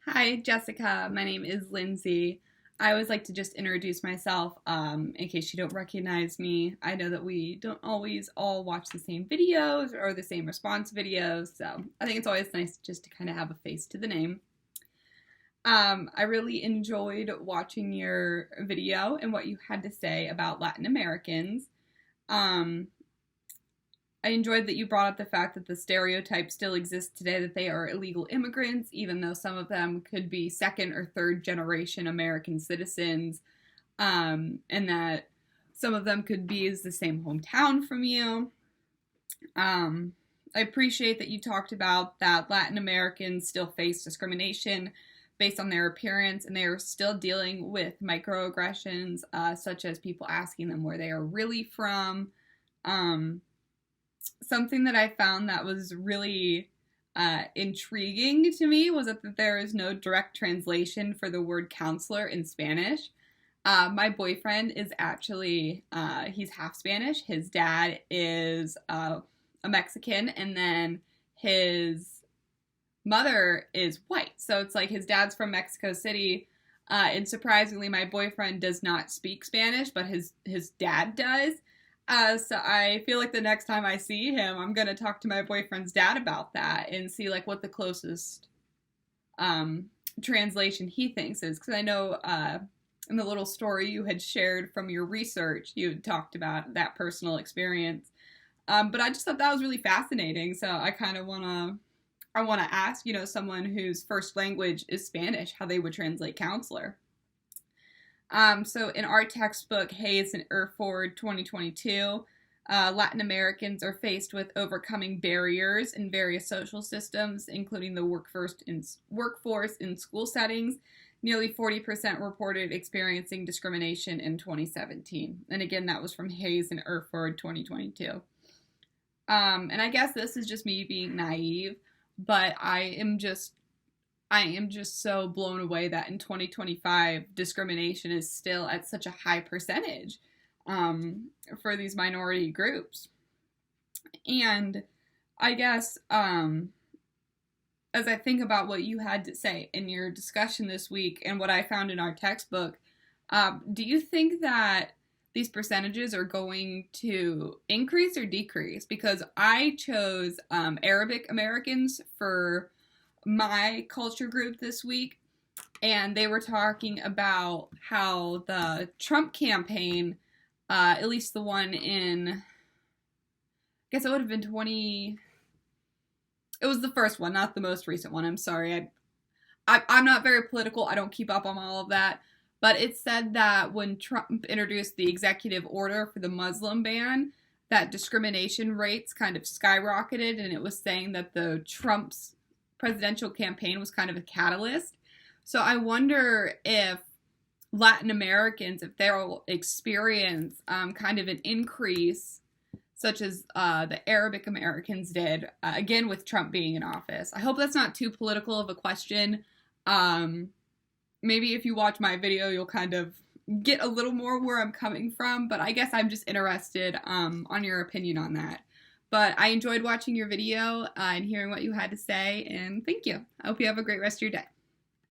Hi, Jessica. My name is Lindsay. I always like to just introduce myself in case you don't recognize me. I know that we don't always all watch the same videos or the same response videos, so I think it's always nice just to kind of have a face to the name. I really enjoyed watching your video and what you had to say about Latin Americans. Um, I enjoyed that you brought up the fact that the stereotype still exists today that they are illegal immigrants, even though some of them could be second or third generation American citizens, and that some of them could be as the same hometown from you. I appreciate that you talked about that Latin Americans still face discrimination based on their appearance, and they are still dealing with microaggressions, such as people asking them where they are really from. Something that I found that was really intriguing to me was that there is no direct translation for the word counselor in Spanish. My boyfriend is actually, he's half Spanish. His dad is a Mexican, and then his mother is white. So it's like his dad's from Mexico City, and surprisingly, my boyfriend does not speak Spanish, but his dad does. So I feel like the next time I see him, I'm gonna talk to my boyfriend's dad about that and see like what the closest translation he thinks is. Because I know in the little story you had shared from your research, you had talked about that personal experience. But I just thought that was really fascinating. So I kind of wanna ask, someone whose first language is Spanish, how they would translate counselor. So in our textbook, Hayes and Erford 2022, Latin Americans are faced with overcoming barriers in various social systems, including the workforce in school settings. Nearly 40% reported experiencing discrimination in 2017. And again, that was from Hayes and Erford 2022. And I guess this is just me being naive, but I am just so blown away that in 2025, discrimination is still at such a high percentage for these minority groups. And I guess as I think about what you had to say in your discussion this week and what I found in our textbook, do you think that these percentages are going to increase or decrease? Because I chose Arabic Americans for my culture group this week, and they were talking about how the Trump campaign, at least the one in, I guess it would have been it was the first one, not the most recent one. I'm sorry. I'm not very political. I don't keep up on all of that. But it said that when Trump introduced the executive order for the Muslim ban, that discrimination rates kind of skyrocketed, and it was saying that the Trump's presidential campaign was kind of a catalyst. So I wonder if Latin Americans, if they'll experience kind of an increase, such as the Arabic Americans did, again with Trump being in office. I hope that's not too political of a question. Maybe if you watch my video, you'll kind of get a little more where I'm coming from, but I guess I'm just interested on your opinion on that. But I enjoyed watching your video and hearing what you had to say, and thank you. I hope you have a great rest of your day.